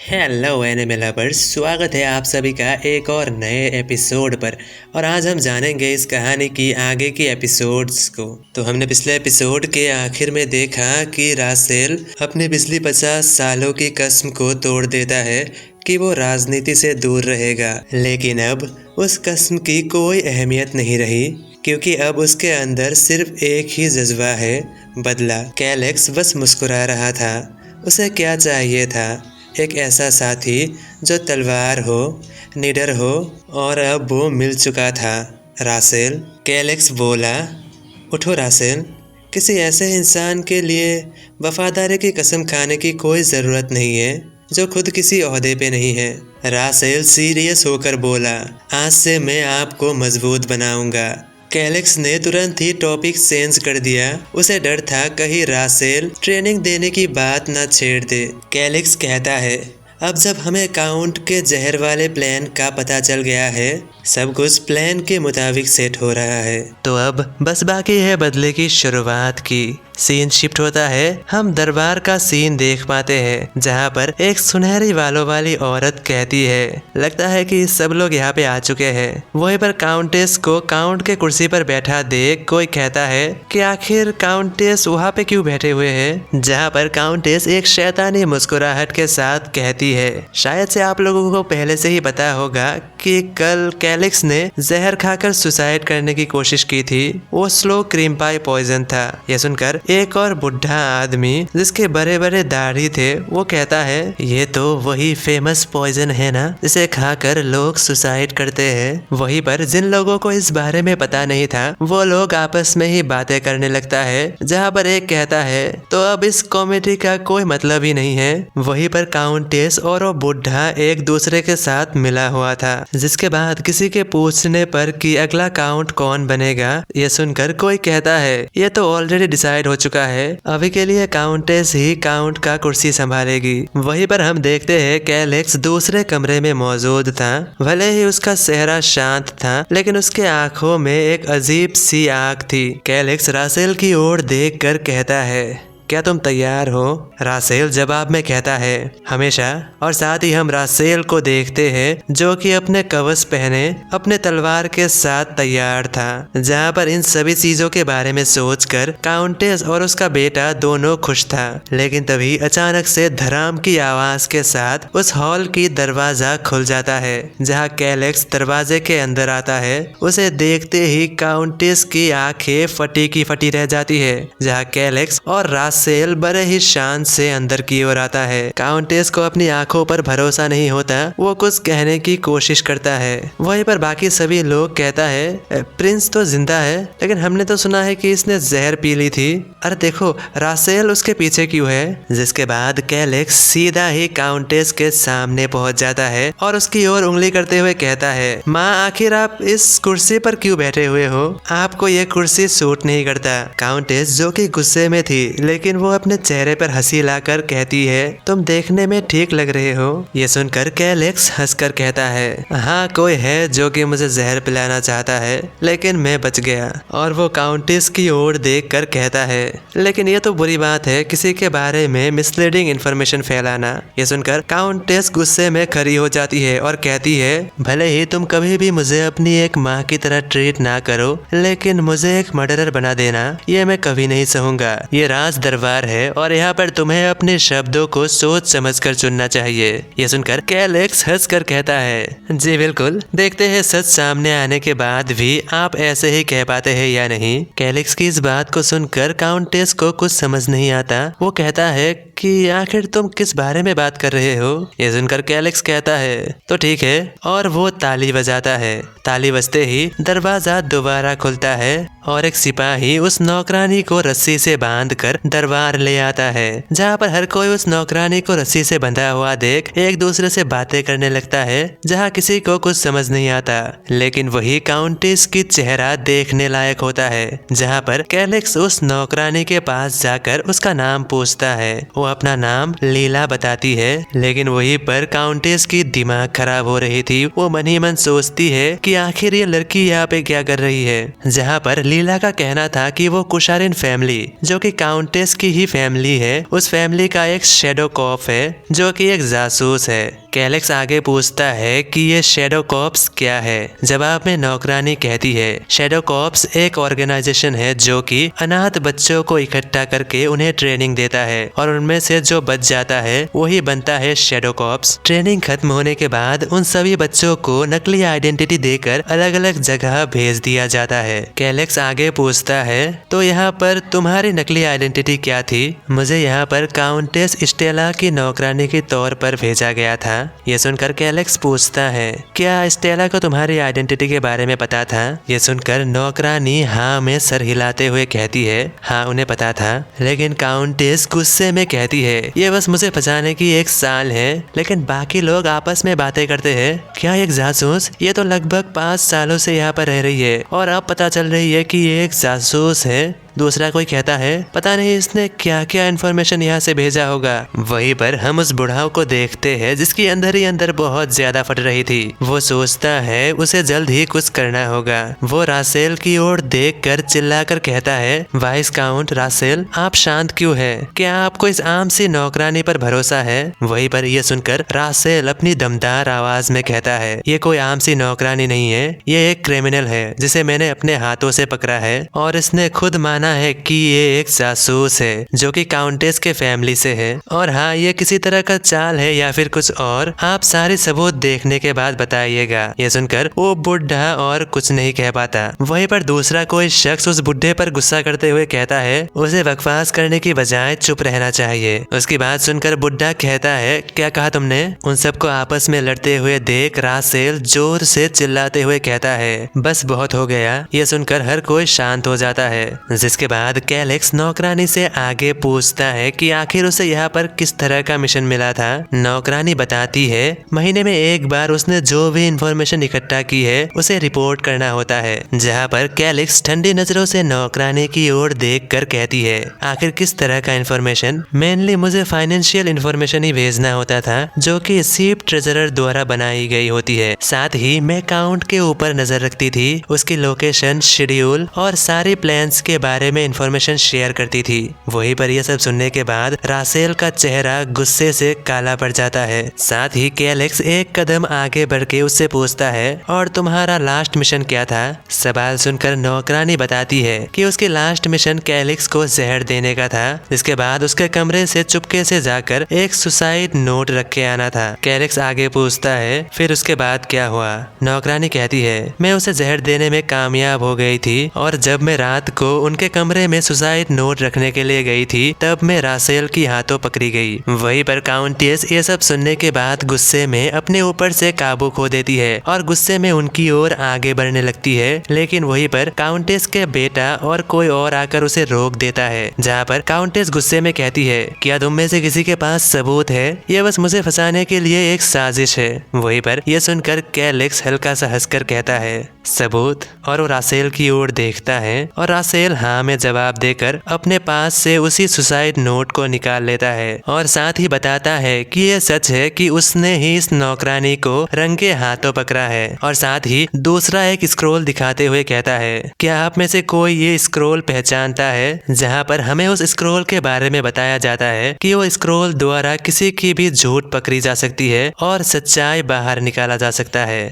Hello anime lovers, स्वागत है आप सभी का एक और नए एपिसोड पर। और आज हम जानेंगे इस कहानी की आगे की एपिसोड्स को। तो हमने पिछले एपिसोड के आखिर में देखा कि रासेल अपनी पिछली 50 सालों की कसम को तोड़ देता है कि वो राजनीति से दूर रहेगा, लेकिन अब उस कसम की कोई अहमियत नहीं रही क्योंकि अब उसके अंदर सिर्फ एक ही जज्बा है, बदला। कैलेक्स बस मुस्कुरा रहा था। उसे क्या चाहिए था? एक ऐसा साथी जो तलवार हो, निडर हो, और अब वो मिल चुका था। रासेल, कैलेक्स बोला। उठो रासेल, किसी ऐसे इंसान के लिए वफादारी की कसम खाने की कोई ज़रूरत नहीं है जो खुद किसी ओहदे पे नहीं है। रासेल सीरियस होकर बोला, आज से मैं आपको मजबूत बनाऊंगा। कैलेक्स ने तुरंत ही टॉपिक चेंज कर दिया। उसे डर था कहीं रासेल ट्रेनिंग देने की बात न छेड़ दे। कैलेक्स कहता है, अब जब हमें काउंट के जहर वाले प्लान का पता चल गया है, सब कुछ प्लान के मुताबिक सेट हो रहा है, तो अब बस बाकी है बदले की शुरुआत की। सीन शिफ्ट होता है। हम दरबार का सीन देख पाते हैं जहाँ पर एक सुनहरी बालों वाली औरत कहती है, लगता है कि सब लोग यहाँ पे आ चुके हैं। वहीं पर काउंटेस को काउंट के कुर्सी पर बैठा देख कोई कहता है कि आखिर काउंटेस वहाँ पे क्यों बैठे हुए हैं, जहाँ पर काउंटेस एक शैतानी मुस्कुराहट के साथ कहती है, शायद से आप लोगों को पहले से ही पता होगा कि कल कैलेक्स ने जहर खाकर सुसाइड करने की कोशिश की थी। वो स्लो क्रीम पाई पॉइजन था। यह सुनकर एक और बुढ़ा आदमी जिसके बड़े बड़े दाढ़ी थे वो कहता है, ये तो वही फेमस पॉइजन है ना जिसे खाकर लोग सुसाइड करते हैं। वहीं पर जिन लोगों को इस बारे में पता नहीं था वो लोग आपस में ही बातें करने लगता है, जहाँ पर एक कहता है, तो अब इस कॉमेडी का कोई मतलब ही नहीं है। वहीं पर काउंटेस और वो बुढ़ा एक दूसरे के साथ मिला हुआ था, जिसके बाद किसी के पूछने पर कि अगला काउंट कौन बनेगा, ये सुनकर कोई कहता है, ये तो ऑलरेडी डिसाइड हो चुका है, अभी के लिए काउंटेस ही काउंट का कुर्सी संभालेगी। वहीं पर हम देखते हैं कैलेक्स दूसरे कमरे में मौजूद था। भले ही उसका चेहरा शांत था, लेकिन उसके आंखों में एक अजीब सी आग थी। कैलेक्स रासेल की ओर देखकर कहता है, क्या तुम तैयार हो? रासेल जवाब में कहता है, हमेशा। और साथ ही हम रासेल को देखते हैं जो कि अपने कवच पहने अपने तलवार के साथ तैयार था, जहाँ पर इन सभी चीजों के बारे में सोचकर काउंटेस और उसका बेटा दोनों खुश था। लेकिन तभी अचानक से धड़ाम की आवाज के साथ उस हॉल की दरवाजा खुल जाता है, जहाँ कैलेक्स दरवाजे के अंदर आता है। उसे देखते ही काउंटेस की आंखें फटी की फटी रह जाती है, जहाँ कैलेक्स और रासेल बड़े ही शान से अंदर की ओर आता है। काउंटेस को अपनी आंखों पर भरोसा नहीं होता। वो कुछ कहने की कोशिश करता है। वहीं पर बाकी सभी लोग कहता है, प्रिंस तो जिंदा है, लेकिन हमने तो सुना है कि इसने जहर पी ली थी। अरे देखो रासेल उसके पीछे क्यों है। जिसके बाद कैलेक्स सीधा ही काउंटेस के सामने पहुंच जाता है और उसकी ओर उंगली करते हुए कहता है, माँ आखिर आप इस कुर्सी पर क्यों बैठे हुए हो? आपको ये कुर्सी सूट नहीं करता। काउंटेस जो कि गुस्से में थी, लेकिन वो अपने चेहरे पर हंसी लाकर कहती है, तुम देखने में ठीक लग रहे हो। ये सुनकर कैलेक्स हंसकर कहता है, हाँ कोई है जो कि मुझे जहर पिलाना चाहता है, लेकिन मैं बच गया। और वो काउंटेस की ओर देखकर कहता है, लेकिन ये तो बुरी बात है किसी के बारे में मिसलीडिंग इन्फॉर्मेशन फैलाना। ये सुनकर काउंटेस गुस्से में खड़ी हो जाती है और कहती है, भले ही तुम कभी भी मुझे अपनी एक माँ की तरह ट्रीट ना करो, लेकिन मुझे एक मर्डरर बना देना ये मैं कभी नहीं सहूंगा। ये राज दरबार है और यहाँ पर तुम्हें अपने शब्दों को सोच समझकर चुनना चाहिए। ये सुनकर कैलेक्स हंसकर कहता है, जी बिल्कुल, देखते हैं सच सामने आने के बाद भी आप ऐसे ही कह पाते हैं या नहीं। कैलेक्स की इस बात को सुनकर काउंटेस को कुछ समझ नहीं आता। वो कहता है कि आखिर तुम किस बारे में बात कर रहे हो। ये सुनकर कैलेक्स कहता है, तो ठीक है, और वो ताली बजाता है। ताली बजते ही दरवाजा दोबारा खुलता है और एक सिपाही उस नौकरानी को रस्सी से बांधकर दरबार ले आता है, जहाँ पर हर कोई उस नौकरानी को रस्सी से बंधा हुआ देख एक दूसरे से बातें करने लगता है, जहाँ किसी को कुछ समझ नहीं आता। लेकिन वही काउंटेस की चेहरा देखने लायक होता है, जहाँ पर कैलेक्स उस नौकरानी के पास जाकर उसका नाम पूछता है। वो अपना नाम लीला बताती है, लेकिन वहीं पर काउंटेस की दिमाग खराब हो रही थी। वो मन ही मन सोचती है कि कि आखिर ये लड़की यहाँ पे क्या कर रही है। जहाँ पर लीला का कहना था कि वो कुशारिन फैमिली, जो कि काउंटेस की ही फैमिली है, उस फैमिली का एक शैडो कॉप है जो कि एक जासूस है। कैलेक्स आगे पूछता है कि ये शैडो कॉप्स क्या है। जवाब में नौकरानी कहती है शैडो कॉप्स एक ऑर्गेनाइजेशन है जो कि अनाथ बच्चों को इकट्ठा करके उन्हें ट्रेनिंग देता है और उनमें से जो बच जाता है वही बनता है शैडो कॉप्स। ट्रेनिंग खत्म होने के बाद उन सभी बच्चों को नकली आइडेंटिटी देकर अलग अलग जगह भेज दिया जाता है। कैलेक्स आगे पूछता है तो यहाँ पर तुम्हारी नकली आइडेंटिटी क्या थी। मुझे यहाँ पर काउंटेस स्टेला की नौकरानी के तौर पर भेजा गया था। ये सुनकर कैलेक्स पूछता है क्या स्टेला को तुम्हारी आइडेंटिटी के बारे में पता था। ये सुनकर नौकरानी हाँ में सर हिलाते हुए कहती है हाँ उन्हें पता था। लेकिन काउंटेस गुस्से में कहती है ये बस मुझे फंसाने की 1 साल है, लेकिन बाकी लोग आपस में बातें करते हैं। क्या एक जासूस, ये तो लगभग 5 सालों से यहाँ पर रह रही है और अब पता चल रही है कि ये एक जासूस है। दूसरा कोई कहता है पता नहीं इसने क्या क्या इन्फॉर्मेशन यहाँ से भेजा होगा। वहीं पर हम उस बुढ़ाओ को देखते हैं जिसकी अंदर ही अंदर बहुत ज्यादा फट रही थी। वो सोचता है उसे जल्द ही कुछ करना होगा। वो रासेल की ओर देखकर चिल्लाकर कहता है वाइस काउंट रासेल, आप शांत क्यों है? क्या आपको इस आम सी नौकरानी पर भरोसा है? वहीं पर यह सुनकर रासेल अपनी दमदार आवाज में कहता है ये कोई आम सी नौकरानी नहीं है, ये एक क्रिमिनल है जिसे मैंने अपने हाथों से पकड़ा है और इसने खुद माना है कि ये एक जासूस है जो कि काउंटेस के फैमिली से है। और हाँ, ये किसी तरह का चाल है या फिर कुछ और, आप सारे सबूत देखने के बाद बताइएगा। ये सुनकर वो बुढ़ा और कुछ नहीं कह पाता। वहीं पर दूसरा कोई शख्स उस बुढ़े पर गुस्सा करते हुए कहता है उसे बकवास करने की बजाय चुप रहना चाहिए। उसकी बात सुनकर बुढ़ा कहता है क्या कहा तुमने? उन सबको आपस में लड़ते हुए देख रासेल जोर से चिल्लाते हुए कहता है बस बहुत हो गया। ये सुनकर हर कोई शांत हो जाता है। जिसके बाद कैलेक्स नौकरानी से आगे पूछता है कि आखिर उसे यहाँ पर किस तरह का मिशन मिला था। नौकरानी बताती है महीने में 1 बार उसने जो भी इंफॉर्मेशन इकट्ठा की है उसे रिपोर्ट करना होता है। जहाँ पर कैलेक्स ठंडी नजरों से नौकरानी की ओर देखकर कहती है आखिर किस तरह का इंफॉर्मेशन? मेनली मुझे फाइनेंशियल इंफॉर्मेशन ही भेजना होता था जो कि चीफ ट्रेजरर द्वारा बनाई गई होती है। साथ ही मैं काउंट के ऊपर नजर रखती थी, उसकी लोकेशन, शेड्यूल और सारी प्लान्स के बारे में इंफॉर्मेशन शेयर करती थी। वहीं पर यह सब सुनने के बाद रासेल का चेहरा गुस्से से काला पड़ जाता है। साथ ही कैलेक्स एक कदम आगे बढ़ के उससे पूछता है और तुम्हारा लास्ट मिशन क्या था? सवाल सुनकर नौकरानी बताती है कि उसकी लास्ट मिशन कैलेक्स को जहर देने का था। इसके बाद उसके कमरे से चुपके से जाकर एक सुसाइड नोट रख के आना था। कैलेक्स आगे पूछता है फिर उसके बाद क्या हुआ? नौकरानी कहती है मैं उसे जहर देने में कामयाब हो गई थी और जब मैं रात को उनके कमरे में सुसाइड नोट रखने के लिए गई थी तब मैं रासेल की हाथों पकड़ी गई। वहीं पर काउंटेस ये सब सुनने के बाद गुस्से में अपने ऊपर से काबू खो देती है और गुस्से में उनकी ओर आगे बढ़ने लगती है। लेकिन वहीं पर काउंटेस के बेटा और कोई और आकर उसे रोक देता है। जहाँ पर काउंटेस गुस्से में कहती है क्या तुम में से किसी के पास सबूत है? ये बस मुझे फंसाने के लिए एक साजिश है। वहीं पर यह सुनकर कैलेक्स हल्का सा हंसकर कहता है सबूत? और वो रासेल की ओर देखता है और रासेल हाँ में जवाब देकर अपने पास से उसी सुसाइड नोट को निकाल लेता है और साथ ही बताता है कि यह सच है कि उसने ही इस नौकरानी को रंगे हाथों पकड़ा है। और साथ ही दूसरा एक स्क्रोल दिखाते हुए कहता है क्या आप में से कोई ये स्क्रोल पहचानता है? जहाँ पर हमें उस स्क्रोल के बारे में बताया जाता है कि वो स्क्रोल द्वारा किसी की भी झूठ पकड़ी जा सकती है और सच्चाई बाहर निकाला जा सकता है।